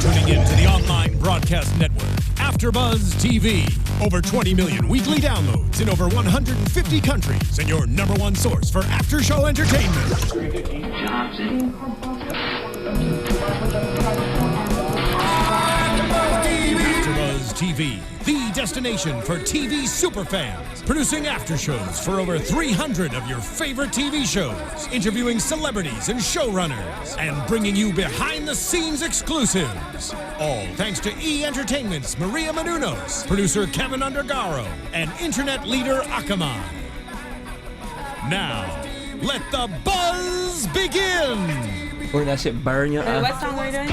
tuning in to the online broadcast network, AFTERBUZZ TV. Over 20 million weekly downloads in over 150 countries, and your number one source for after-show entertainment. AFTERBUZZ TV, the destination for TV superfans. Producing after shows for over 300 of your favorite TV shows. Interviewing celebrities and showrunners. And bringing you behind-the-scenes exclusives. All thanks to E! Entertainment's Maria Menounos, producer Kevin Undergaro, and internet leader Akamai. Now, let the buzz begin! Or that shit burn your Wait, what song were you doing?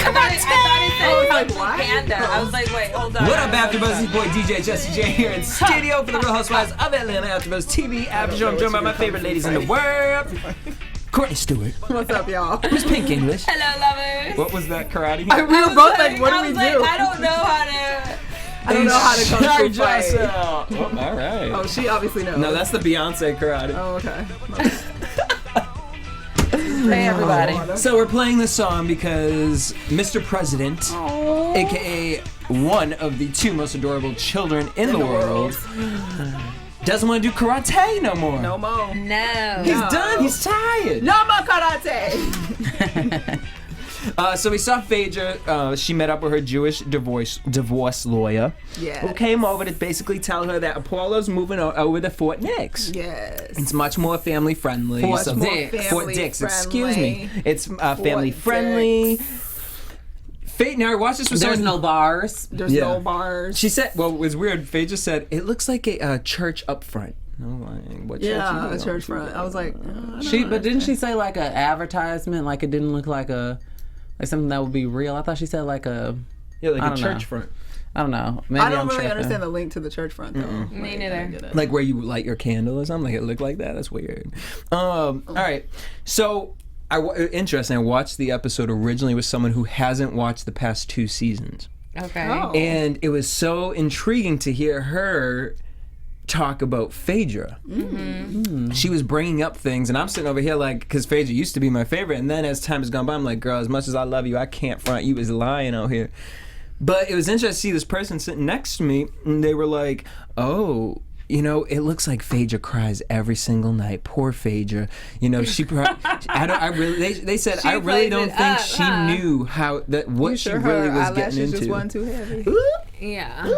I thought it said Panda. I was like, wait, hold on. What up, AfterBuzz? It's your boy DJ Jesse Janedy here in studio for the Real Housewives of Atlanta AfterBuzz TV after show. I'm joined by my favorite ladies in the world, Courtney Stewart. What's up, y'all? Who's Pink English? Hello, lovers. What was that karate? We were both like, what do we do? I don't know how to. I don't know how to Shar come through fight. Jossell. Oh, all right. Oh, she obviously knows. No, that's the Beyonce karate. Oh, okay. Hey, everybody. So we're playing this song because Mr. President, aka one of the two most adorable children in the world, doesn't want to do karate no more. No more. No. He's done. He's tired. No more karate. So we saw Phaedra. She met up with her Jewish divorce lawyer, who came over to basically tell her that Apollo's moving over to Fort Dix. Yes. It's much more family friendly. Fort Dix. Excuse me. It's family friendly. Now I watched this with There's no bars. There's no bars. She said, well, it was weird. Phaedra said it looks like a church up front. What yeah, a church front. I was like, but didn't she say like an advertisement? Like it didn't look like something that would be real. I thought she said like a church front. I don't know. Maybe I don't really understand the link to the church front though. Me neither. Like where you light your candle or something. Like it looked like that. That's weird. All right. So interesting. I watched the episode originally with someone who hasn't watched the past 2 seasons. Okay. Oh. And it was so intriguing to hear her talk about Phaedra. She was bringing up things, and I'm sitting over here like, because Phaedra used to be my favorite, and then as time has gone by, I'm like, girl, as much as I love you, I can't front you as lying out here. But it was interesting to see this person sitting next to me, and they were like, oh, you know, it looks like Phaedra cries every single night. Poor Phaedra. You know, they said, I really don't think she knew what she really was getting into. Just wasn't too heavy. Yeah.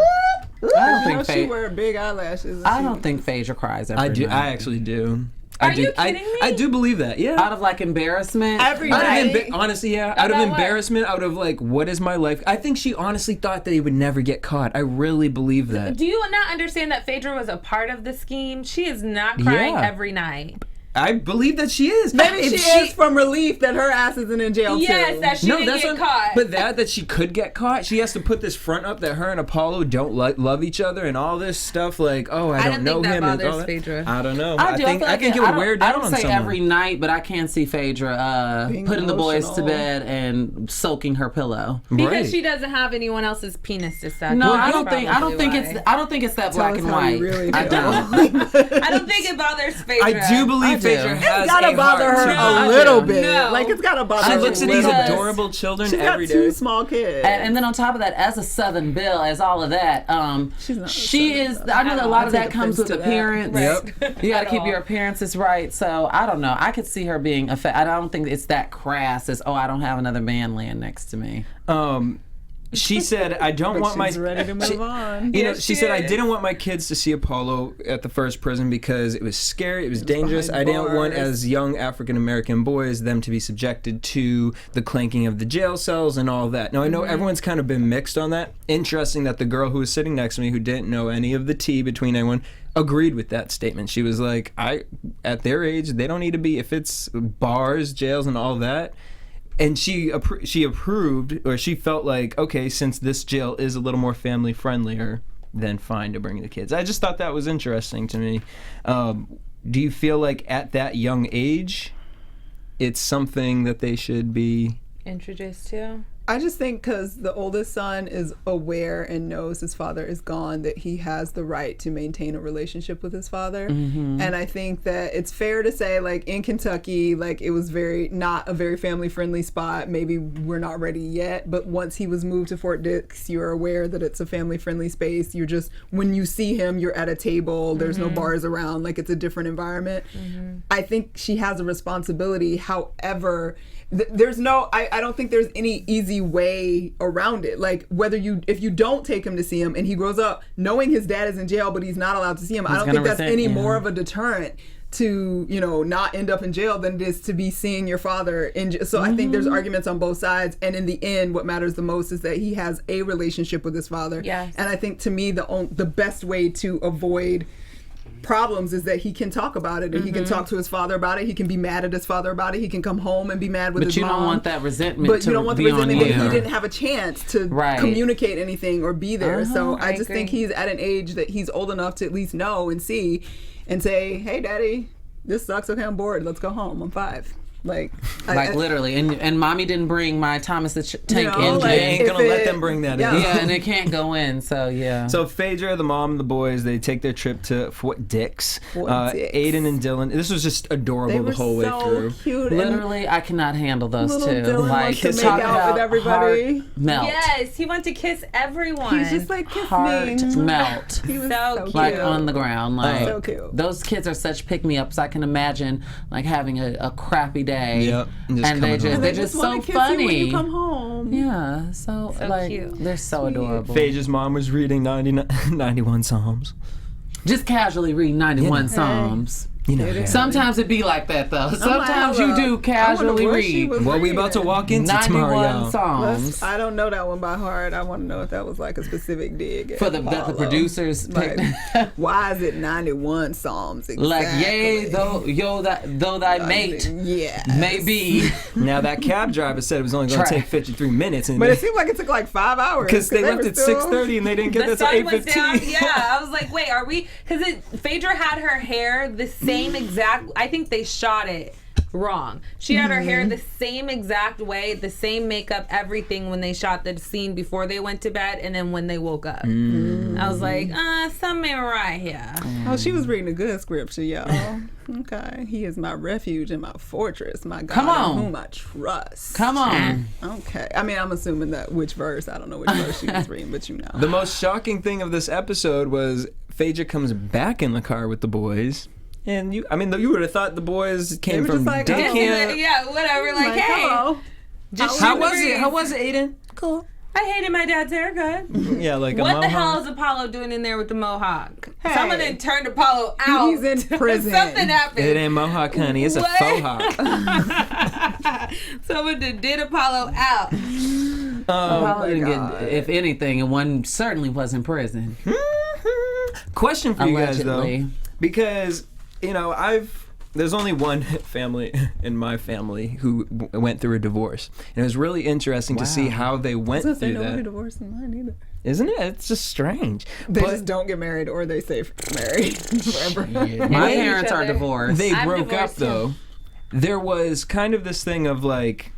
I don't think she wear big eyelashes. I don't think Phaedra cries every night. I actually do. Are you kidding me? I do believe that. Yeah. Out of like embarrassment. Every night. Honestly, yeah. Out of embarrassment, out of like, what is my life? I think she honestly thought that he would never get caught. I really believe that. Do you not understand that Phaedra was a part of the scheme? She is not crying every night. I believe that she is. Maybe she is from relief that her ass isn't in jail too. Yes, that she didn't get caught. But that she could get caught, she has to put this front up that her and Apollo don't love each other and all this stuff like, oh, I don't know him. That bothers Phaedra. I don't know. I think it would wear down on someone. I don't say every night, but I can see Phaedra putting the boys to bed and soaking her pillow because she doesn't have anyone else's penis to suck. No, I don't think it's that black and white. I don't. I don't think it bothers Phaedra. I do believe Phaedra has bother her a little bit. No. Like it's gotta bother her. She looks at these adorable children every day. She's got 2 small kids. And then on top of that, as a Southern Belle, as all of that, she is. I know that a lot of that comes with appearance. Yep. You got to keep your appearances right. So I don't know. I could see her being I don't think it's that crass as I don't have another man laying next to me. She said, I don't want my... ready to move on. You know, she said, I didn't want my kids to see Apollo at the first prison because it was scary, it was dangerous. I didn't want, as young African-American boys, them to be subjected to the clanking of the jail cells and all that. Now, I know everyone's kind of been mixed on that. Interesting that the girl who was sitting next to me, who didn't know any of the tea between anyone, agreed with that statement. She was like, at their age, they don't need to be, if it's bars, jails, and all that... And she approved, or she felt like, okay, since this jail is a little more family friendlier, then fine to bring the kids. I just thought that was interesting to me. Do you feel like at that young age, it's something that they should be introduced to? I just think because the oldest son is aware and knows his father is gone, that he has the right to maintain a relationship with his father. And I think that it's fair to say, like, in Kentucky, like, it was not a very family friendly spot. Maybe we're not ready yet, but once he was moved to Fort Dix, you're aware that it's a family friendly space. You're just, when you see him, you're at a table, there's no bars around, like, it's a different environment. I think she has a responsibility. However, there's no, I don't think there's any easy way around it. Like, if you don't take him to see him and he grows up knowing his dad is in jail but he's not allowed to see him, I don't think that's any more of a deterrent to, not end up in jail than it is to be seeing your father in jail. So I think there's arguments on both sides, and in the end what matters the most is that he has a relationship with his father. Yes. And I think, to me, the best way to avoid problems is that he can talk about it, and he can talk to his father about it. He can be mad at his father about it. He can come home and be mad with his mom. But you don't want that resentment. But you don't want the resentment that he didn't have a chance to Right. communicate anything or be there. So I just agree. think he's at an age that he's old enough to at least know and see and say, "Hey, Daddy, this sucks. Okay, I'm bored. Let's go home. I'm 5." Like literally, and mommy didn't bring my Thomas the Tank You know, engine. They ain't gonna let them bring that in. Yeah, and it can't go in. So yeah. So Phaedra, the mom, and the boys, they take their trip to Fort Dix. Fort Dix. Aiden and Dylan. This was just adorable they were the whole way so through. cute. and Literally, I cannot handle those little two. Dylan Like, wants to make talk out about with everybody. heart melt. Yes, he went to kiss everyone. He's just like, "Kiss Heart me." melt. He was So so cute. Like cute. on the ground. Like So cute. those kids are such pick-me-ups. I can imagine like having a crappy day. Yep, and just And coming home. they're just wanna so kiss you when funny. you come home. Yeah, so like cute. they're so adorable. Phaedra's mom was reading 91 Psalms. Just casually read 91 Psalms. You know, Sometimes it be like that though. Sometimes hold you do up. casually I wonder what she read was what we about to reading. walk into tomorrow, 91 y'all. Psalms. I don't know that one by heart. I want to know if that was like a specific dig at For that the Apollo. producers Like, picked. why is it 91 Psalms exactly? Like, yea, though thy mate Yeah. may be. Now that cab driver said it was only going to Try. take 53 minutes, and But it seemed like it took like 5 hours. because they left were at still- 6:30 and they didn't get The there till sun went down. 8:15. Yeah, I was like, wait, are we? Because Phaedra had her hair the same exact. I think they shot it wrong. She had her hair the same exact way, the same makeup, everything when they shot the scene before they went to bed, and then when they woke up. I was like, something ain't right here. Oh, she was reading a good scripture, y'all. Okay. He is my refuge and my fortress, my God Come on. in whom I trust. Come on. Okay. I mean, I'm assuming that which verse. I don't know which verse she was reading, but you know. The most shocking thing of this episode was Phaedra comes back in the car with the boys. And you would have thought the boys came were from just like, day oh. camp. Yeah, whatever. Like, hey, hello. just How shoot was the it? breeze. How was it, Aiden? Cool. I hated my dad's haircut. Yeah, like a What the mohawk. hell is Apollo doing in there with the mohawk? Hey. Someone then turned Apollo out. He's in prison. Something happened. It ain't mohawk, honey. It's a What? faux hawk. Someone did Apollo out. Apollo didn't God. get, if anything, and one certainly was in prison. Question for you guys Allegedly. though, because there's only one family in my family who went through a divorce, and it was really interesting to see how they went I through nobody that. divorced in mine either. Isn't it? It's just strange. They But just don't get married, or they stay married forever. My hate each parents are other. divorced. they I'm broke up divorced, too. though. There was kind of this thing of like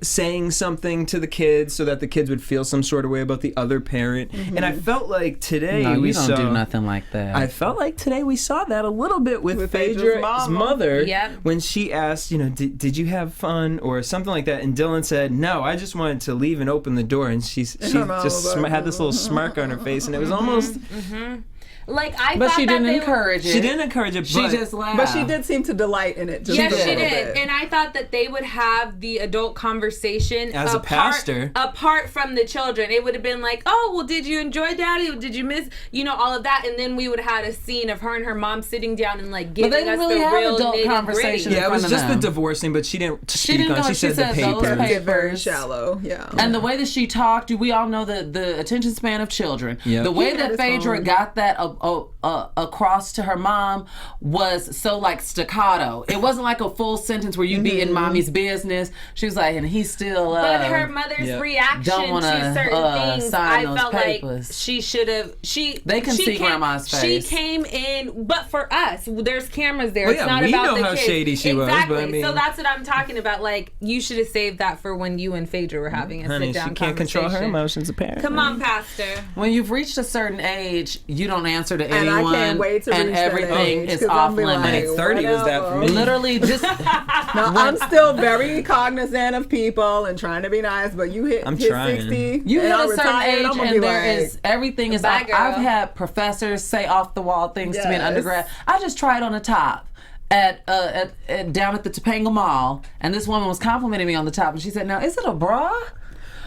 saying something to the kids so that the kids would feel some sort of way about the other parent, and I felt like today no, we you don't saw. do nothing like that. I felt like today we saw that a little bit with Phaedra's Phaedra's mama. mother Yep. when she asked, did you have fun or something like that, and Dylan said, no, I just wanted to leave and open the door, and she her mama just was like, had this little smirk on her face, and it was almost. Like I but thought she that didn't they encourage it. She didn't encourage it, She but just laughed. But she did seem to delight in it. Just Yes, a she little did. bit. And I thought that they would have the adult conversation As a pastor. apart from the children. It would have been like, oh, well, did you enjoy Daddy? Did you miss, all of that? And then we would have had a scene of her and her mom sitting down and like giving they didn't us really the have real adult nitty-gritty. conversation. yeah, it was in front of just the them. divorcing, but she didn't speak didn't on. go- She she said the said those papers. papers. Very shallow. Yeah. And the way that she talked, we all know the attention span of children. Yep. The way He had that his Phaedra phone. got that across to her mom was so like staccato. It wasn't like a full sentence where you'd be in mommy's business. She was like, and he's still. But her mother's reaction to certain things, I felt like she should have. They can see grandma's face. She came in, but for us, there's cameras there. Well, it's not about the kids. We know how shady she was. But I mean, so that's what I'm talking about. Like, you should have saved that for when you and Phaedra were having a sit-down she can't control her emotions, apparently. Come on, Pastor. When you've reached a certain age, you don't answer to anyone. And I can't wait to reach everything that age, is off limits. Like, 30 was that for me. Literally, just. No, I'm still very cognizant of people and trying to be nice, but you hit 60. You hit a certain age, and there like, is everything is off. I've had professors say off the wall things to me in undergrad. I just tried on the top. At down at the Topanga Mall, and this woman was complimenting me on the top, and she said, "Now, is it a bra?"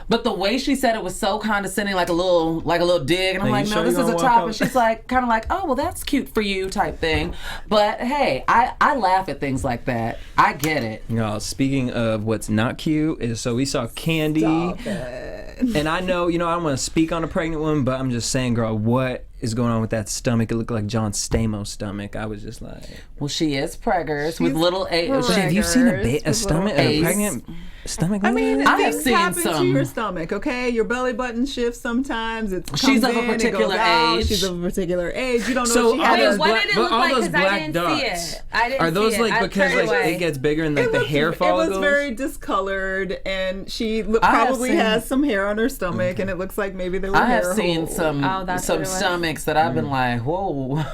But the way she said it was so condescending, like a little dig, and I'm like, "No, this is a top." And she's like, kind of like, "Oh, well, that's cute for you," type thing. But hey, I laugh at things like that. I get it. Speaking of what's not cute, is so we saw Candy, and I know I don't want to speak on a pregnant woman, but I'm just saying, girl, what is going on with that stomach? It looked like John Stamos' stomach. I was just like, well, she is preggers with little have you seen a stomach, a pregnant stomach? I mean, things happen to your stomach, okay? Your belly button shifts sometimes. She's of a particular age. She's of a particular age. You don't know so if she had what did it look like? Because I didn't see it. Are those like because like it gets bigger and like the hair follicles? It was very discolored, and she probably has some hair on her stomach, and it looks like maybe there were hair holes. I have seen some stomachs that I've been like, whoa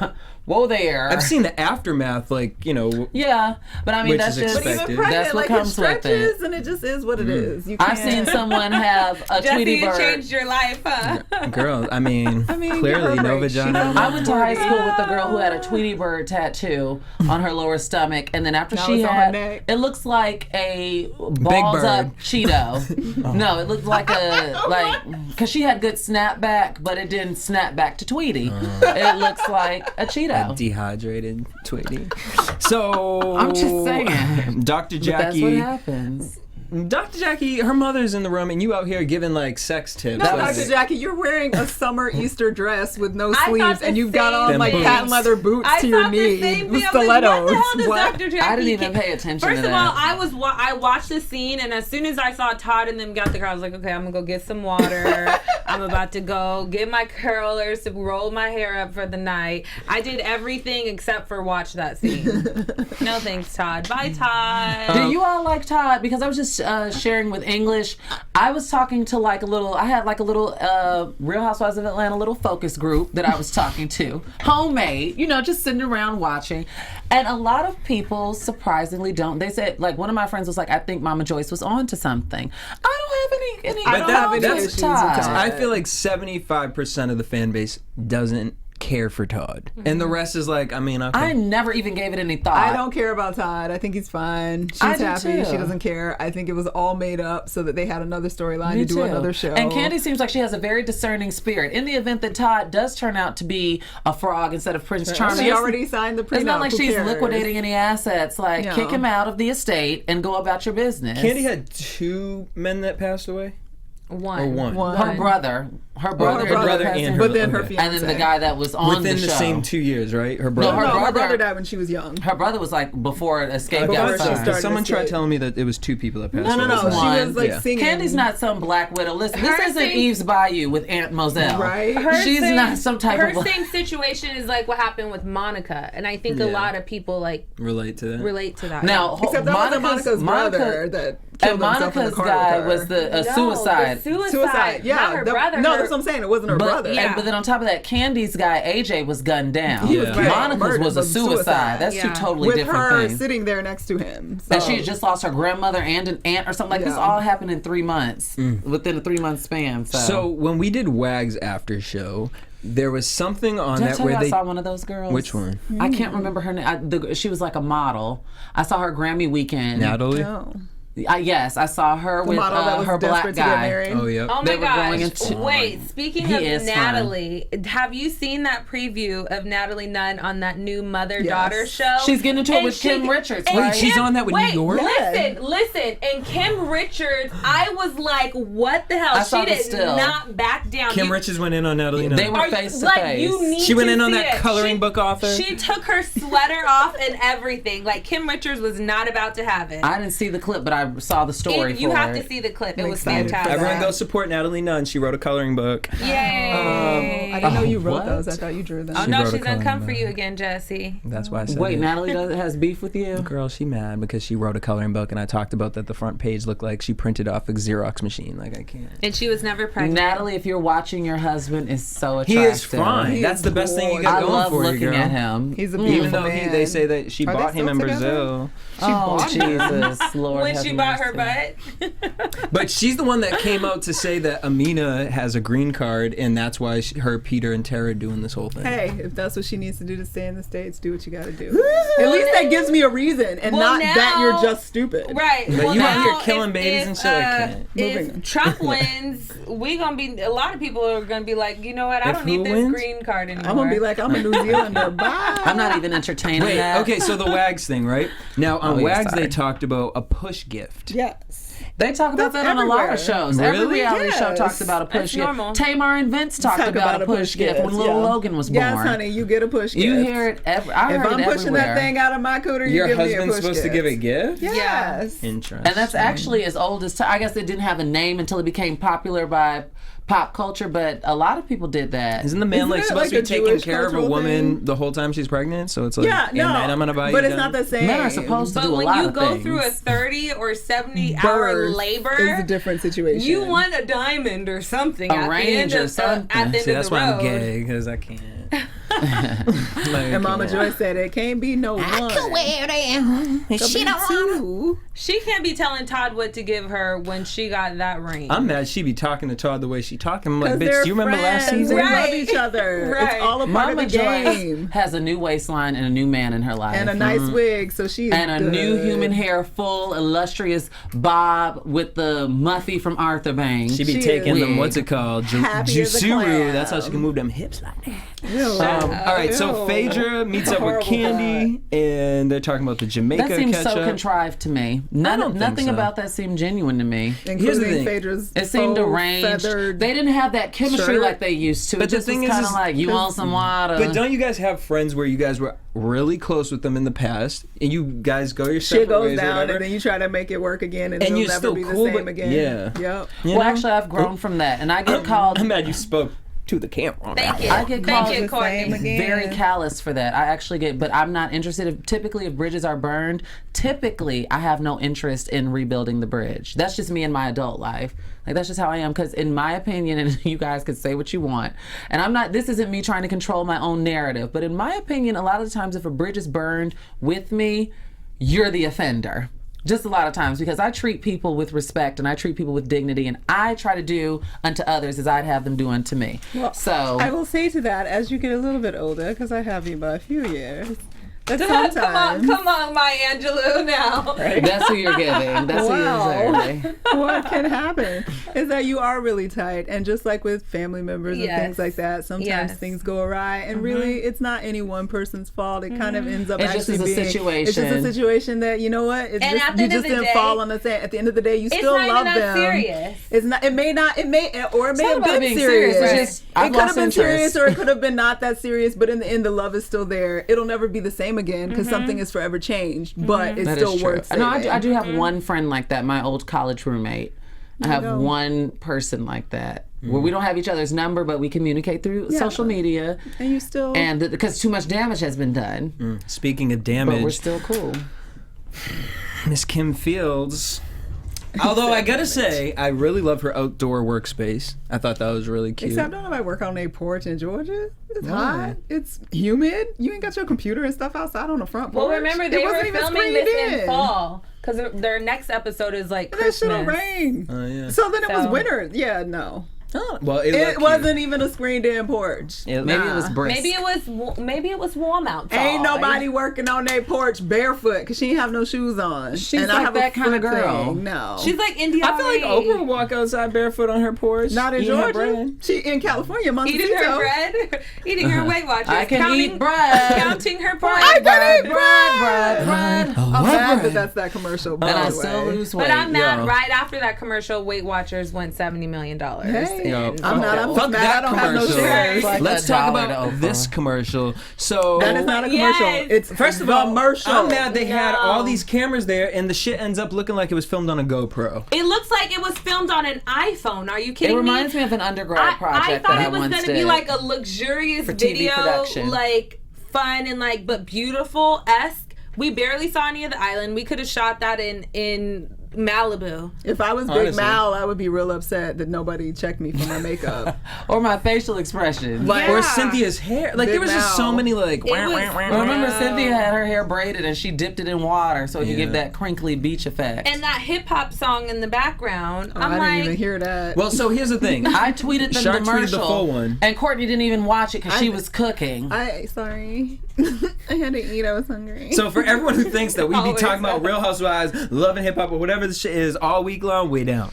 there. I've seen the aftermath, Yeah, but I mean that's just that's what comes with it, and it just is what it is. I've seen someone have a Tweety bird. Jesse, it changed your life, huh? Girl, I mean clearly no vagina. I went to high school with a girl who had a Tweety bird tattoo on her lower stomach, and then after she had, it looks like a balls up Cheeto. No, it looked like because she had good snapback, but it didn't snap back to Tweety. It looks like a Cheeto. A dehydrated Tweety. So I'm just saying, Dr. Jackie. But that's what happens. Dr. Jackie, her mother's in the room, and you out here giving sex tips. No, Dr. Jackie, you're wearing a summer Easter dress with no sleeves, and you've got on patent leather boots to your knee with stilettos. What? Dr. Jackie I didn't even pay attention. First of all, I watched the scene, and as soon as I saw Todd and them got the car, I was like, okay, I'm gonna go get some water. I'm about to go get my curlers to roll my hair up for the night. I did everything except for watch that scene. No thanks, Todd. Bye, Todd. Do you all like Todd? Because I was just sharing with English. I was talking to I had a little Real Housewives of Atlanta little focus group that I was talking to. Homemade, just sitting around watching. And a lot of people surprisingly don't. They said, one of my friends was like, I think Mama Joyce was on to something. I don't have any I don't have any issues with Todd. I feel like 75% of the fan base doesn't care for Todd, and the rest is okay. I never even gave it any thought. I don't care about Todd. I think he's fine. She's happy. Too. She doesn't care. I think it was all made up so that they had another storyline to do another show. And Candy seems like she has a very discerning spirit. In the event that Todd does turn out to be a frog instead of Prince Charming, she already signed the prenup. It's not like she's liquidating any assets. Kick him out of the estate and go about your business. Candy had 2 men that passed away. One. Her brother. Her brother and but then her fiance. And then the guy that was on within the show. the same 2 years, right? Her brother. No, her brother died when she was young. Her brother was before Escape outside. Someone tried telling me that it was 2 people that passed away. No. She was singing. Candy's not some Black Widow. Listen, this isn't Eve's Bayou with Aunt Moselle. Right. She's not some type of. Her same situation is what happened with Monica, and I think a lot of people relate to that. Now, except that wasn't Monica's brother that. And Monica's guy was the suicide. Suicide. Yeah. Not her brother. No, that's what I'm saying. It wasn't her brother. But then on top of that, Candy's guy, AJ, was gunned down. Monica's was a suicide. That's 2 totally different things. With her sitting there next to him. And she had just lost her grandmother and an aunt or something. This all happened in 3 months, within a 3-month span. So when we did WAG's after show, there was something on Did that where I saw one of those girls. Which one? I can't remember her name. She was like a model. I saw her Grammy weekend. Natalie? No. Yes, I saw her with model that was her black desperate to get guy. married. Oh, yeah. Oh They my were going gosh. into- Wait, speaking He of is Natalie, have you seen that preview of Natalie Nunn on that new mother-daughter show? She's getting into it And with Kim Richards, and right? Wait, she's on that with New York? Listen. And Kim Richards, I was like, what the hell? I saw She the did still. not back down. Kim Richards went in on Natalie Nunn. They were Are you- face to like, face. you need She went to in on see that it. coloring book author. She took her sweater off and everything. Like, Kim Richards was not about to have it. I didn't see the clip, but I saw the story. You for have it. to see the clip. It was excited for fantastic. Everyone go support Natalie Nunn. She wrote a coloring book. Yay. I didn't know you wrote what? those. I thought you drew them. Oh She no, wrote a she's gonna coloring come for book. you again, Jesse. That's why I said Wait, it. Natalie has beef with you? Girl, she mad because she wrote a coloring book, and I talked about that the front page looked like she printed off a Xerox machine. Like, I can't. And she was never pregnant. Natalie, if you're watching, your husband is so attractive. He is fine. He That's is the best thing you gorgeous. got I going love for you, looking girl. at him. He's a beautiful Even though man. they say that she Are they bought him still in together? Brazil. Oh, bought him. Jesus, Lord. when have she bought her mercy. butt. But she's the one that came out to say that Amina has a green card, and that's why her, Peter, and Tara are doing this whole thing. Hey, if that's what she needs to do to stay in the States, do what you gotta do. At least that gives me a reason, and Well, not that now- you're just stupid. Right. But well, you out here now, killing babies and shit, I can't. Moving on. If Trump wins, a lot of people are gonna be like, you know what? I If don't need who this wins? green card anymore. I'm gonna be like, I'm a New Zealander. Bye. I'm not even entertaining Wait, that. okay, so the WAGs thing, right? Now, on Oh, yeah, WAGs, sorry. they talked about a push gift. Yes. They talk about That's that on a lot of everywhere. shows. Every Really? reality show Yes. talks about a That's push gift. normal. Tamar and Vince talked Talk about a push gift when little yeah. Logan was born. Yes, honey, you get a push gift. You hear it every. I If heard I'm it pushing everywhere. that thing out of my cooter, you Your give me a husband's push supposed to gift. give a gift? Yes. Interesting. And that's actually as old as I guess it didn't have a name until it became popular by pop culture, but a lot of people did that. Isn't the man Isn't like it supposed like to be a taking Jewish care of a cultural woman thing? the whole time she's pregnant? So it's like, Yeah, no. and then I'm gonna buy but you it's not down. the same. Men are supposed to But do a when lot you of go things. through a 30 or 70-hour Birth labor, is a different situation. you want a diamond or something A at the range end or of the, something. at the end See, of that's the why road. I'm gay, because I can't. And Mama Joy said it can't be no one. She don't want Two. She can't be telling Todd what to give her when she got that ring. I'm mad she be talking to Todd the way she talking. I'm like, 'Cause bitch, they're do you remember last friends. season? They Right. love each other. Right. It's all a part Mama of the Joy game. has a new waistline and a new man in her life. And a nice wig, so she is And a new good. human hair, full, illustrious bob with the Muffy from Arthur Bang. She be She taking is them, what's it called? happy as a Jusuru. clam. That's how she can move them hips like that. Ew. All right, so Ew. Phaedra meets up with Horrible Candy, and they're talking about the Jamaica That seems ketchup. so contrived to me. I don't think Nothing so. about that seemed genuine to me. Here's the Including thing. Phaedra's It seemed faux arranged. feathered They didn't have that chemistry shirt. like they used to. But It the just thing was is kind of like, you want some water? But don't you guys have friends where you guys were really close with them in the past, and you guys go your separate shit goes ways or down, whatever? and then you try to make it work again, and, And it'll you're never still be cool, the same but- again. yeah. Yep. You Well, know? actually, I've grown from that, and I get called. I'm mad you spoke to the camera. Thank you. I get Thank called you, the same Courtney. again. very callous for that. I actually get, but I'm not interested. Typically, if bridges are burned, typically I have no interest in rebuilding the bridge. That's just me in my adult life. Like, that's just how I am. Because in my opinion, and you guys can say what you want, and I'm not. This isn't me trying to control my own narrative, but in my opinion, a lot of the times, if a bridge is burned with me, you're the offender. Just a lot of times, because I treat people with respect and I treat people with dignity, and I try to do unto others as I'd have them do unto me. Well, So I will say to that, as you get a little bit older, because I have you by a few years, that Come on, sometimes come on, Maya Angelou now. that's who you're giving. That's who Wow. you're serving. what can happen is that you are really tight, and just like with family members and Yes. things like that, sometimes Yes. things go awry, and really it's not any one person's fault. It kind of ends up It just actually is a being situation. It's just a situation that, you know what, it's And just, at the you end just of the didn't day, fall on the same. At the end of the day, you It's still not love even that them. serious. It's not. It may not. It may or it may not have about been being serious. serious, it's just, It I've could have lost been serious, interest. or it could have been not that serious. But in the end, the love is still there. It'll never be the same again because something is forever changed. But it's That still is true. worth No, saving. I do have one friend like that, my old college roommate. I have go. one person like that where we don't have each other's number, but we communicate through social media. And you still. And because too much damage has been done, Speaking of but we're damage, still cool. Miss Kim Fields. Although I gotta say, I really love her outdoor workspace. I thought that was really cute. Except don't nobody work on a porch in Georgia. It's Why? hot. It's humid. You ain't got your computer and stuff outside on the front porch. Well, remember It they wasn't were even filming screened this in fall because their next episode is like That shit will Christmas. rain. Oh, yeah. So then it was So- winter. Yeah, no. Oh, well, It wasn't even a screened-in porch. Maybe it was brisk. Maybe it was warm outside. Ain't nobody working on their porch barefoot because she ain't have no shoes on. She's and like I have that a kind of foot girl. thing. No, She's like India. I feel like Oprah would walk outside barefoot on her porch. not in eating her Georgia. bread. She in California, Montecito. eating her bread, eating her Weight Watchers. I can counting, eat bread. counting her bread. I can eat bread. I'm mad that that's that commercial. By And I the still way. lose weight. But I'm mad. Yo. Right after that commercial, Weight Watchers went $70 million. Hey, Yo, I'm not. I'm fuck mad. that I don't have no commercial. shares. Like Let's $1 talk to about Oprah. this commercial. So That is not a commercial. Yes. It's first of all, commercial. I'm mad they had No. all these cameras there, and the shit ends up looking like it was filmed on a GoPro. It looks like it was filmed on an iPhone. Are you kidding It me? reminds me of an undergrad project I thought that it was once going to did. be like a luxurious for TV video, production. like fun and like but beautiful-esque. We barely saw any of the island. We could have shot that in Malibu. If I was Big Honestly. Mal, I would be real upset that nobody checked me for my makeup. Or my facial expression. Like, Or Yeah. Cynthia's hair. Like Big there was just so Mal. many like. It was- I remember Cynthia had her hair braided and she dipped it in water so it could Yeah. give that crinkly beach effect. And that hip-hop song in the background. Oh, I'm I like, didn't even hear that. Well, so here's the thing. I tweeted them Shar the tweeted commercial, the full one. and Courtney didn't even watch it because she was cooking. Sorry. I had to eat. I was hungry. So for everyone who thinks that we be Always. talking about Real Housewives, Love and Hip Hop, or whatever this shit is all week long, way down.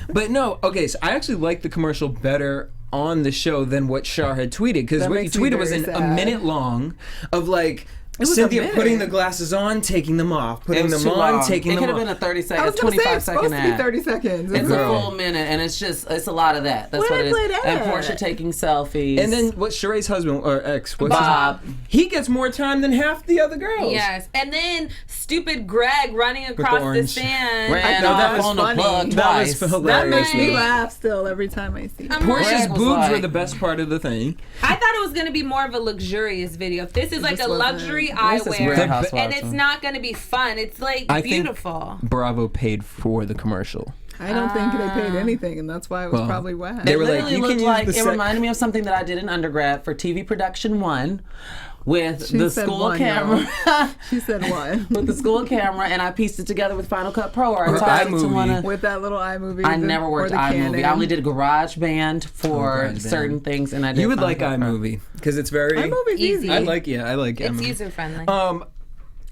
But no, okay, so I actually like the commercial better on the show than what Shar had tweeted, because That what you makes me tweeted was very a sad. minute long of like was a Cynthia minute. putting the glasses on, taking them off, It putting was them too on, long. taking It them could have off. been a 30 I second, was gonna say 25 it's second supposed to be ad. 30 seconds. It's Girl. a full minute, and it's a lot of that. That's Where what it I is. play that And at? Portia taking selfies. And then what Sheree's husband or ex, what's Bob. his name? He gets more time than half the other girls. yes. And then stupid Greg running across the orange. sand. ran know, that off was on the funny. plug That was twice. That hilarious. makes me Right. laugh still every time I see it. Portia's Greg was boobs were like- the best part of the thing. I thought it was going to be more of a luxurious video. If this is like This a wasn't. luxury This is Real eyewear, Housewives. and it's not going to be fun, it's like I think beautiful. Bravo paid for the commercial. I don't think they paid anything, and that's why it was Well, probably whack. they It were like, literally you can looked use like the it set- reminded me of something that I did in undergrad for TV production 1 with She the said school one, camera. She said one. With the school camera, and I pieced it together with Final Cut Pro, or I Or tied it to iMovie. one of. With that little iMovie. I never worked iMovie. Canon. I only did GarageBand for GarageBand. certain things, and I did. You would Final like Cut Pro. iMovie because it's very. iMovie's easy. Easy. I like iMovie. It's user friendly.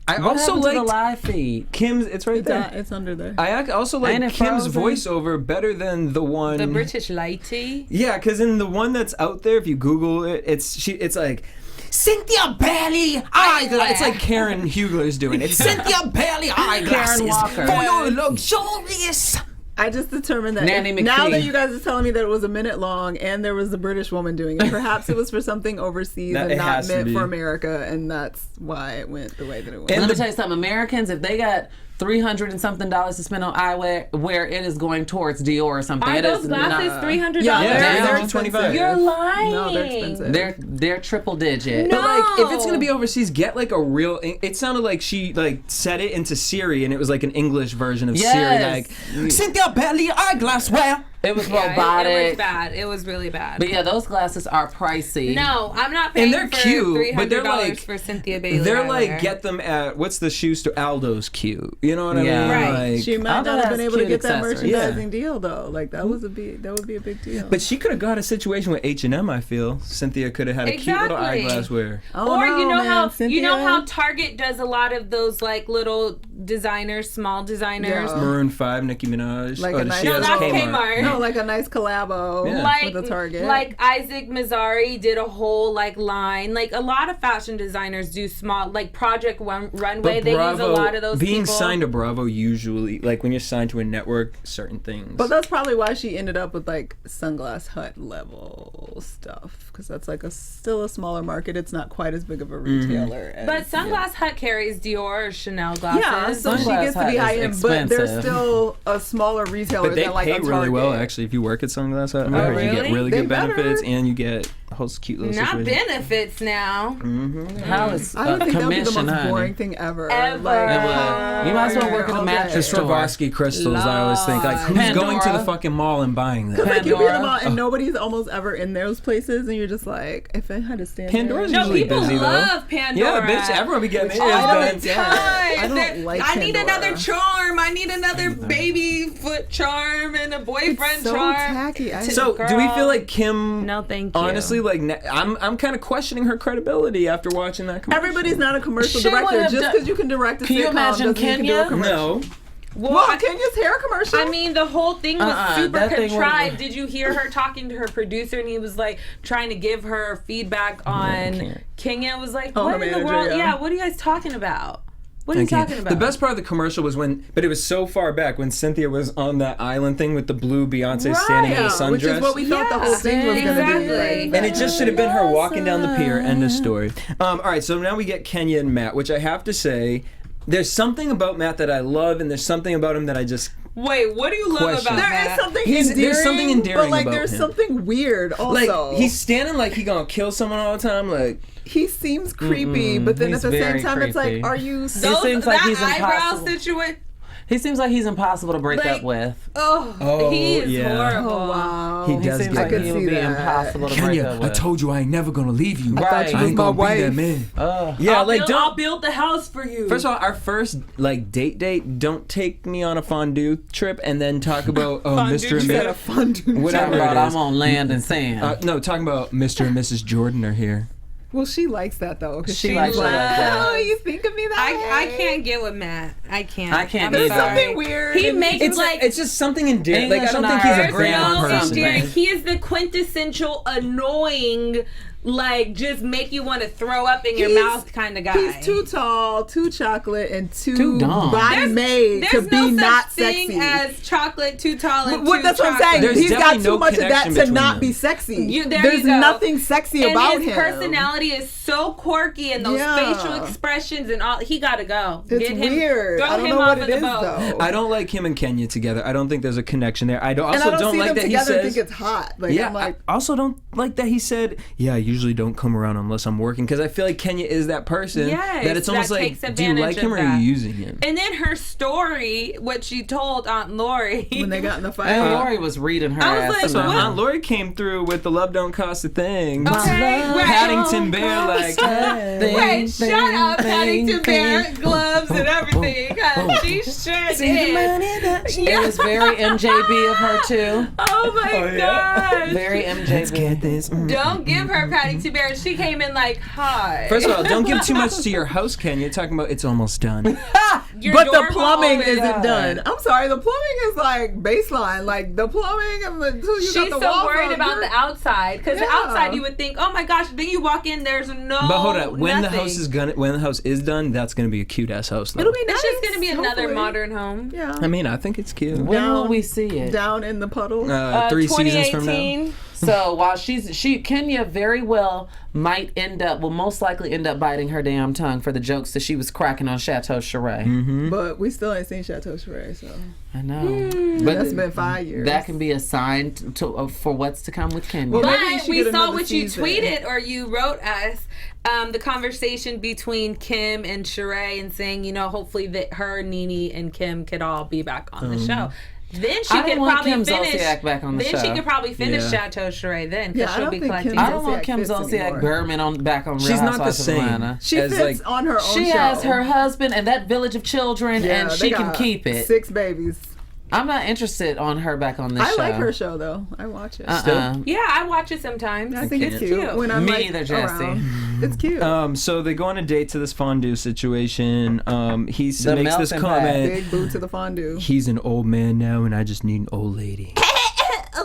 I What also happened to the liked live feed? Kim's. It's right there. It's under there. I also like Ain't it Kim's frozen? voiceover better than the one. the British lighty. Yeah, because in the one that's out there, if you Google it, it's like Cynthia Bailey eyeglass. It's like Karen Hugler's doing it. Cynthia Bailey eyeglasses Walker. for your luxurious. I just determined that Nanny now McPhee. that you guys are telling me that it was a minute long and there was a British woman doing it, perhaps it was for something overseas That and it not has to meant be. for America, and that's why it went the way that it went. And Let me the- tell you something. Americans, if they got $300 and something to spend on eyewear, where it is going towards Dior or something. Are It those is glasses not- $300? yeah, Yeah, they're they're expensive. $25. You're lying. No, they're expensive. They're triple digit. No. But like, if it's gonna be overseas, get like a real. It sounded like she like said it into Siri, and it was like an English version of Siri, Yes. like Cynthia Bailey eyeglass wear. It was Yeah, robotic. it was bad. It was really bad. But yeah, those glasses are pricey. No, I'm not paying And they're for cute, but they're $300 like for Cynthia Bailey. They're like eyewear. get them at what's the shoe store? Aldo's cute. You know what I Yeah. mean? Right. Like, She might Aldo not have has been able to cute get that accessories. merchandising deal though. Like that would be a big deal. but she could have got a situation with H&M. I feel Cynthia could have had a cute little Exactly. eyeglass wear. Oh, Or no, you know man. how Cynthia? Target does a lot of those like little designers, small designers. Yeah. Maroon 5, Nicki Minaj. Like oh, a nice- she No, has that's Kmart. Kmart. No, like a nice collabo Yeah. Like, with a Target. like Isaac Mazzari did a whole like line. Like a lot of fashion designers do small, like Project Runway. But They use a Bravo, lot of those being people. signed to Bravo usually, like when you're signed to a network, certain things. But that's probably why she ended up with like Sunglass Hut level stuff, because that's like still a smaller market. It's not quite as big of a retailer. As, But Sunglass Hut carries Dior or Chanel glasses. yeah, so she Sunglass gets to Hut be is high end, but they're expensive. still a smaller retailer But they than like pay a really well, Target. actually. If you work at Sunglass Hut, I heard you get really? really They good better. benefits, and you get a whole cute little Not situation. benefits now. How is I don't think that would be the commission, most honey? boring thing ever. Ever. Like, It would. You might as well work at a all mattress day. The store. Swarovski crystals, I always think, like, who's Pandora. going to the fucking mall and buying them? Like you read Pandora. about, and nobody's almost ever in those places, and you're just like, if I had to stand Pandora's there, No, usually people busy, though. love Pandora. Yeah, bitch, everyone be getting all it. the Yeah. time. I don't like I need Pandora. another charm. I need another baby 3-foot charm and a boyfriend so charm. tacky. So do we feel like Kim? No, thank you. Honestly, like I'm kind of questioning her credibility after watching that commercial. Everybody's not a commercial She director. would've Just done- because you can direct a Can you sitcom imagine doesn't mean you can do Kenya? a commercial. No. Well, Kenya's hair commercial. I mean, the whole thing was super that thing contrived. was- Did you hear her talking to her producer, and he was like trying to give her feedback on Kenya? Was like, Oh, what her in the manager, world? yeah. Yeah, what are you guys talking about? What are you Okay. talking about? The best part of the commercial was but it was so far back when Cynthia was on that island thing with the blue Beyonce standing in the yeah, which is sundress. what we thought the whole thing was going to be. Exactly. Like, And it just should have been her walking down the pier. End of story. All right, so now we get Kenya and Matt, which I have to say, there's something about Matt that I love, and there's something about him that I just Wait, what do you love Question. about there that? is something There's endearing, something endearing but like about there's him. something weird also. like. He's standing like he gonna kill someone all the time. Like he seems creepy, but then he's at the same very time it's creepy. like, are you? He seems like he's that eyebrow impossible. situation. He seems like he's impossible to break Like- up with. Oh, he is yeah. horrible. Oh wow. He He does seems get like could he that. would see be that. impossible to break Kenya, up I with. told you I ain't never gonna leave you. Right. I ain't gonna my be that wife. man. Ugh. Yeah, like I'll don't. build the house for you. First of all, our first like date, don't take me on a fondue trip and then talk about Mr. and You said a Mrs. fondue. Whatever Talking about it is. I'm on land and sand. No, talking about Mr. and Mrs. Jordan are here. Well, she likes that though. 'Cause She she's likes it like that. oh, you think of me that way? I can't get with Matt. I can't. I can't I'm either. There's sorry. something weird. He in- makes It's like it's just something endearing. Like I English don't and think he's a Irish. there's grand no person. endearing. He is the quintessential annoying, like just make you want to throw up in your He's- mouth kind of guy. He's too tall, too chocolate, and too Too dumb. body made to There's be no not such thing sexy. as chocolate too tall and What, too that's what I'm chocolate. saying. There's He's got definitely too no much of that connection to between not them. be sexy. There There's you go. nothing sexy And about his him. personality is so quirky, and those Yeah. facial expressions and all. He gotta go. It's Get him, weird. Throw I don't him know off what of it the is boat. though. I don't like him and Kenya together. I don't think there's a connection there. I and also I don't see like them that he together and says. think it's hot. Like Yeah, I'm like, I also don't like that he said, "Yeah, I usually don't come around unless I'm working," because I feel like Kenya is that person Yes, that it's almost that like, takes do you like advantage him of or are that. you using him? And then her story, what she told Aunt Lori. when they got in the fight. And Lori was reading her I was ass. like, So enough. what? Aunt Lori came through with the love don't cost a thing. Okay, right. Paddington Bear, like Wait, shut up, Paddington Bear, gloves and everything. She sure did. It was very MJB of her too. Oh my gosh. Very MJB. this. Don't give her Paddington Bear. She came in like, hi. First of all, don't give too much to your house, Kenya. Talking about it's almost done. Your But the door will plumbing always- isn't done. I'm sorry, the plumbing is like baseline. Like the plumbing until you She's got the so walls worried up, about you're- the outside, because the Yeah. outside you would think, oh my gosh, then you walk in, there's no. But hold up, when nothing. the house is done, that's gonna be a cute ass house. Though. It'll be It's nice. just gonna be another hopefully. modern home. Yeah. I mean, I think it's cute. When will we see it? Down in the puddle. 3 seasons from now. 2018. So while Kenya very well will most likely end up biting her damn tongue for the jokes that she was cracking on Chateau Charest. But we still ain't seen Chateau Charest, so I know. But that's been 5 years. That can be a sign for what's to come with Kenya. Well, maybe you But should we get saw another what season. you tweeted or you wrote us, the conversation between Kim and Sheree, and saying, hopefully that her, Nene, and Kim could all be back on the show. Then she I don't could want probably Kim finish. Zolciak back on the then show. she could probably finish Yeah. Chateau Charest then, Yeah, because I she'll don't be think collecting. Kim I don't want Zolciak Kim fits Zolciak anymore. Berman back on Real she's not the Housewives of same. Atlanta. She as, fits like, on her own She show. has her husband and that village of children, Yeah, and they she can got keep it. 6 babies. I'm not interested on her back on this I show. like her show though. I watch it. Yeah, I watch it sometimes. I think it's can't. cute. cute. When I'm Me like, either, Jesse. around. It's cute. So they go on a date to this fondue situation. He The makes this melting comment. Big boot to the fondue. He's an old man now, and I just need an old lady.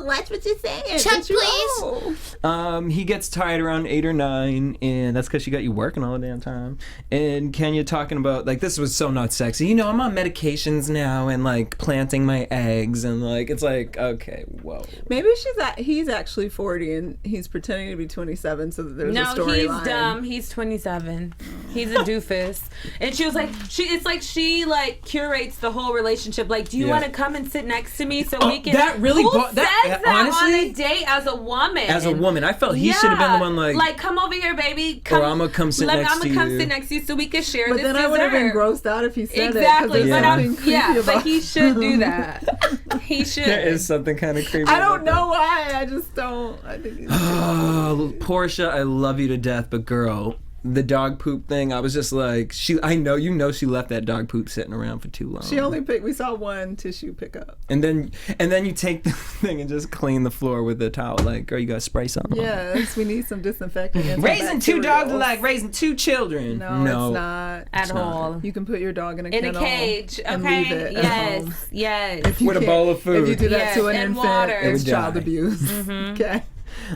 Watch what you're saying. Chuck, please. He gets tired around 8 or 9, and that's because she got you working all the damn time. And Kenya talking about, like, this was so not sexy. I'm on medications now and, like, planting my eggs. And, like, it's like, okay, whoa. Maybe he's actually 40 and he's pretending to be 27 so that there's a No, he's storyline. dumb. He's 27. He's a doofus. And she was like, she curates the whole relationship. Like, do you Yeah. want to come and sit next to me so we can? that really Who brought- that- says that on honestly, a date as a woman? As a woman, I felt he should have been the one, like come over here, baby. Come, or I'ma come sit next I'ma to come you. sit next to you so we can share But this then I would have been dessert. grossed out if he said Exactly, it. but Yeah. but he should do that. He should. there is something kind of creepy. I don't about that. know why. I just don't. I think he's Oh, Portia, I love you to death, but girl, the dog poop thing, I was just like, I know she left that dog poop sitting around for too long. We saw one tissue pickup. And then you take the thing and just clean the floor with a towel. Like, girl, you gotta spray something. Yes, we need some disinfectant. Raising 2 dogs are like raising 2 children. No, it's not at all. You can put your dog in a cage, okay? And leave it at home. Yes. With a bowl of food. If you do that to an infant, water. it's child abuse. Okay.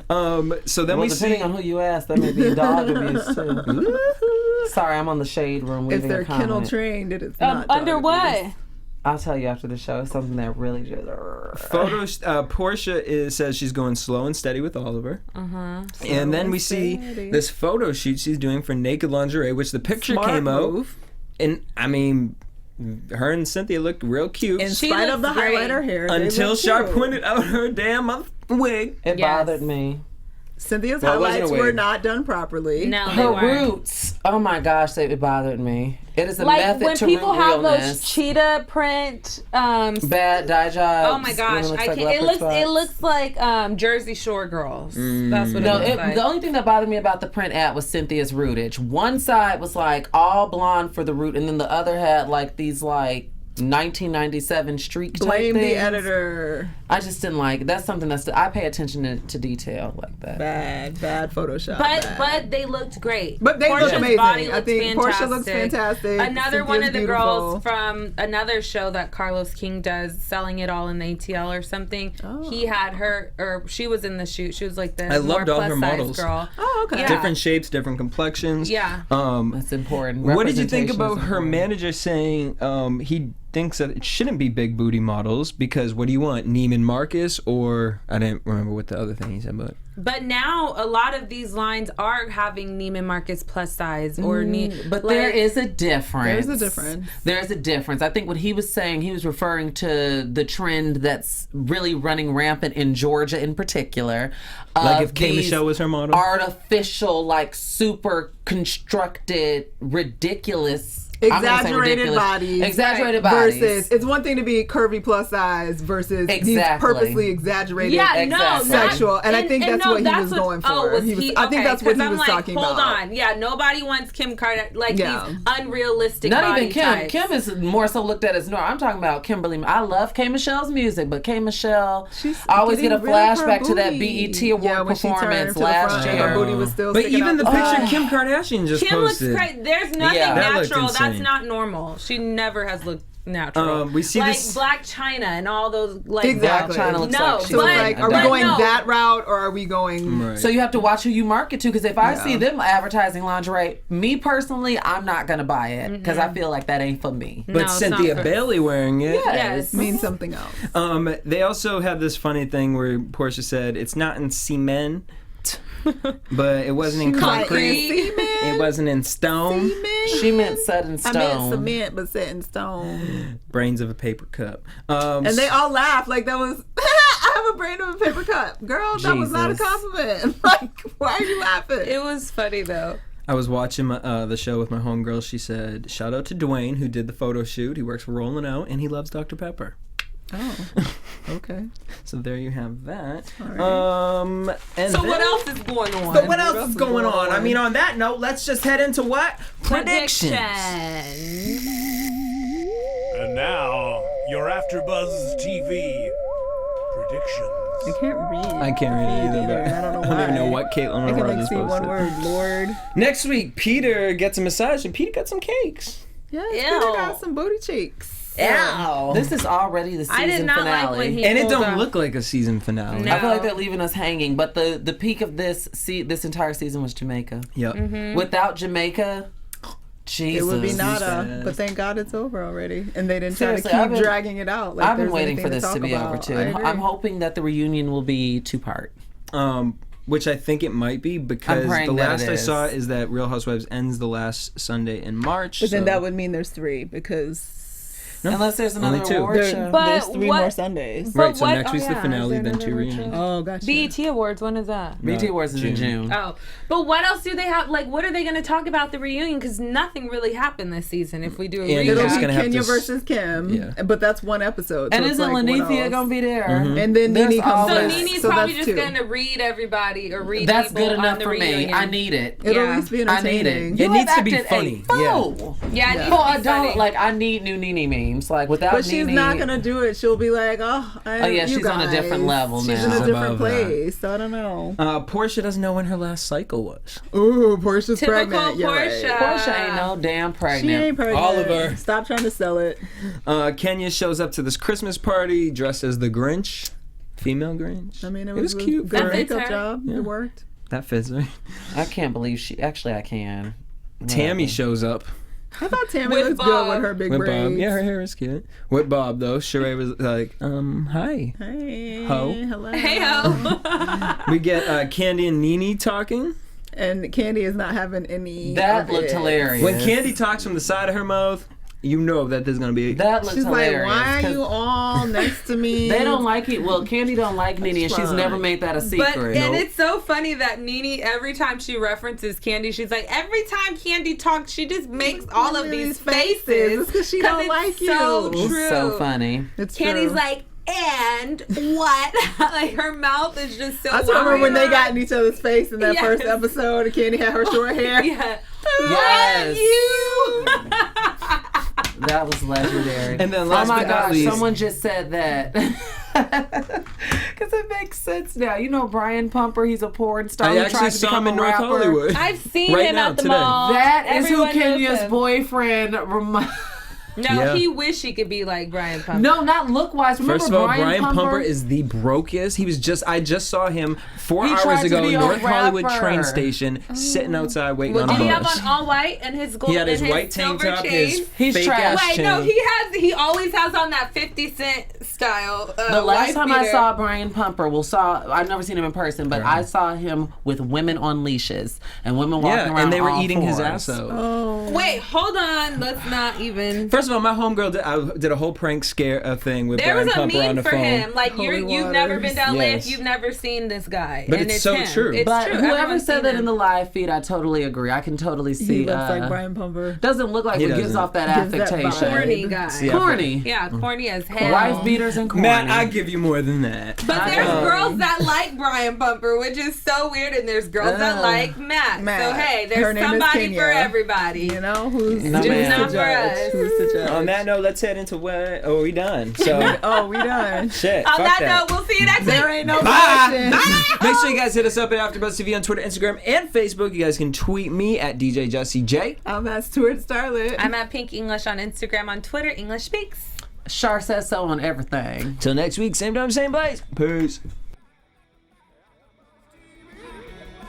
So then depending on who you ask, that may be dog abuse too. Sorry, I'm on the shade room. If they're kennel trained, it is not under dog what? abuse. I'll tell you after the show. It's something that really just. Photos. Portia says she's going slow and steady with Oliver. And then we see this photo shoot she's doing for Naked Lingerie, which the picture came out. And I mean, her and Cynthia looked real cute. In spite of the highlighter hair. Until Shar pointed out her damn wig. It bothered me. Cynthia's highlights were not done properly. No, her roots. Oh my gosh, it bothered me. It is a method to when people have realness. those cheetah print bad dye jobs. Oh my gosh, I can't. It looks like Jersey Shore girls. That's what it looks like. The only thing that bothered me about the print ad was Cynthia's rootage. One side was like all blonde for the root, and then the other had like these like 1997 streak type Blame things. the editor. I just didn't like it. That's something I pay attention to detail like that. Bad Photoshop. But they looked great. But they look amazing. Body I think fantastic. Portia looks fantastic. Another one of the girls from another show that Carlos King does, Selling It All in the ATL or something. He had her, or she was in the shoot. She was like the I loved all her plus-size models. girl. Oh, okay. Yeah. Different shapes, different complexions. Yeah. That's important. What did you think Representation about is her important. manager saying he thinks that it shouldn't be big booty models because what do you want, Neiman Marcus or I didn't remember what the other thing he said, But now a lot of these lines are having Neiman Marcus plus size or But there is a difference. There's a difference. I think what he was saying, he was referring to the trend that's really running rampant in Georgia in particular. Like if K. Michelle was her model? Artificial, like super constructed, ridiculous. Exaggerated bodies. Exaggerated bodies. Versus, it's one thing to be curvy plus size versus these purposely exaggerated sexual. And I think that's what he was going for. I think that's what he was talking about. Hold on. Yeah, nobody wants Kim Kardashian, like these unrealistic Not body even Kim. types. Kim is more so looked at as normal. I'm talking about Kimberly. I love K. Michelle's music, but K. Michelle, I always get a flashback to that BET award performance last year. But even the picture Kim Kardashian just Kim posted. looks great. There's nothing natural. That's not normal. She never has looked natural. We see like this Black China and all those like exactly. China looks no, like she's so it's like, are we going that route or are we going? Right. So you have to watch who you market to, because if I see them advertising lingerie, me personally, I'm not gonna buy it because I feel like that ain't for me. But Cynthia Bailey wearing it, yes, means something else. They also had this funny thing where Portia said it's not in cement. But it wasn't in concrete. It wasn't in stone. She meant set in stone. I meant cement, but set in stone. Brains of a paper cup. And they all laughed like that was. I have a brain of a paper cup, girl. That was not a compliment. Like, why are you laughing? It was funny though. I was watching the show with my homegirl. She said, "Shout out to Dwayne who did the photo shoot. He works for Rolling Out and he loves Dr. Pepper." Oh, okay. So there you have that. Right. And so then, what else is going on? So what else is going on? I mean, on that note, let's just head into what? Predictions. And now, your AFTERBUZZ TV predictions. I can't read. I can't read either. But I don't know why. I don't even know what Caitlin I can Monroe like is see supposed one to. word, Lord. Next week, Peter gets a massage and Peter got some cakes. Yes, Peter got some booty cheeks. Ow. This is already the season I did not finale. like when he And it pulled don't up. look like a season finale. No. I feel like they're leaving us hanging, but the peak of this entire season was Jamaica. Yep. Mm-hmm. Without Jamaica, Jesus. It would be nada, but thank God it's over already. And they didn't Seriously, try to keep dragging it out. Like I've been there's waiting for anything this to be talk over about. too. I agree. I'm hoping that the reunion will be 2-part. Which I think it might be because the praying that last it I is. saw is that Real Housewives ends the last Sunday in March. But then so- that would mean there's 3 because Unless there's another Only two. award There's show. But 3 what- more Sundays. But Right, so what- next week's the yeah, finale, is there then 2 another reunions. Oh, gotcha. BET Awards, when is that? BET Awards is in June. Oh, but what else do they have? Like, what are they going to talk about the reunion? Because nothing really happened this season. If we do a And It'll just recap, gonna be have Kenya to versus Kim, Yeah. but that's one episode. And so it's isn't like, what Lanithia else? gonna be there? And then There's Nene comes so always- back. Nene's So probably that's just 2. going to read everybody or read That's people good on enough the for reunion. me. I need it. It'll Yeah. at least be I need entertaining. it. It You needs to be acted a funny. fool. Yeah, it needs For to be adult, funny. like I need new Nene memes. Like without But she's Nene, not gonna do it. She'll be like, oh yeah, she's on a different level She's now. in a Above different that. place. So I don't know. Portia doesn't know when her last cycle was. Ooh, Portia's Typical pregnant. You're Portia. right. Portia ain't no damn pregnant. She ain't pregnant. Oliver. Stop trying to sell it. Kenya shows up to this Christmas party dressed as the Grinch. Female Grinch. I mean, it was was a cute. good That fits makeup her. job. Yeah. It worked. That fits, right? I can't believe she. Actually, I can. Tammy Whatever. shows up I thought Tammy With looks Bob. good with her big with braids. Bob. Yeah, her hair is cute. With Bob, though, Sheree was like, hi. Hey. Ho. Hello. Hey ho. We get Candy and Nene talking. And Candy is not having any. That of looked it. hilarious. When Candy talks from the side of her mouth, you know that there's going to be... That looks She's like, hilarious. why are 'cause you all next to me? They don't like it. Well, Candy don't like Nene, and she's fine. never made that a secret. But and it's so funny that Nene, every time she references Candy, she's like, every time Candy talks, she just makes all of these faces. It's because she don't it's like you. so It's true. so funny. It's Candy's true. like, and what? Like her mouth is just so. I still remember when they weird. got in each other's face in that Yes. first episode, and Candy had her short hair. Yeah. Yes. You. That was legendary. And then last oh my but not gosh, least- someone just said that. Because it makes sense now. You know Brian Pumper, he's a porn star. I who actually tried to saw him become in a North rapper. Hollywood. I've seen Right him now, at the today. mall. That is Everyone who knows Kenya's him. boyfriend No, Yeah. he wished he could be like Brian Pumper. No, not look-wise. Remember First of all, Brian Pumper is the brokest. He was I just saw him 4 He hours tried to ago be in a North Hollywood rapper. train station, sitting outside waiting Well, on did a he have bus. on all white and his gold? He had his and white tank silver top, chain? his He's fake trash. ass Wait, chain. no, he always has on that 50 Cent style. The last wife time I beater. saw Brian Pumper, I've never seen him in person, but I saw him with women on leashes and women walking around and they were all eating his fours. ass out. Oh. Wait, hold on. Let's not even. First of all, my homegirl did a whole prank scare thing with There Brian was a Pumper on meme the for phone. him. Like Holy you've never been to LA Yes. if you've never seen this guy. But and it's so him. true. It's But true. whoever Everyone's said seen that him. in the live feed, I totally agree. I can totally see. He looks like Brian Pumper. Doesn't look like He it gives doesn't. off that Gives that affectation. vibe. corny guy. Yeah. Corny. Yeah, corny as hell. Wife beaters and corny. Matt, I give you more than that. But there's know. girls that like Brian Pumper, which is so weird, and there's girls that like Matt. So Matt. hey, Her there's name is somebody Kenya. for everybody. You know who's No, who's man. to Not for judge? us. Who's to judge? On that note, let's head into what? Oh, we done. So, Oh, we done. shit. On fuck that note, we'll see you next week. There ain't no Bye. question. Make sure you guys hit us up at AfterBuzz TV on Twitter, Instagram, and Facebook. You guys can tweet me at DJ Jesse J. I'm at Stuart Starlet. I'm at Pink English on Instagram, on Twitter, English Speaks. Shar says so on everything. Till next week, same time, same place. Peace.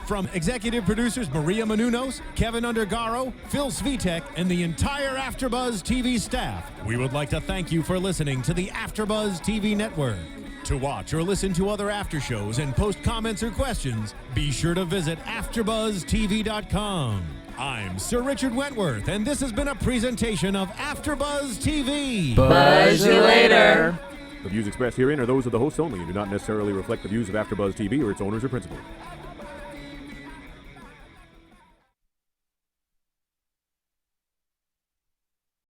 From executive producers Maria Menounos, Kevin Undergaro, Phil Svitek, and the entire AfterBuzz TV staff, we would like to thank you for listening to the AfterBuzz TV network. To watch or listen to other after shows and post comments or questions, be sure to visit AfterBuzzTV.com. I'm Sir Richard Wentworth, and this has been a presentation of AfterBuzz TV. Buzz you later. The views expressed herein are those of the hosts only and do not necessarily reflect the views of AfterBuzz TV or its owners or principals.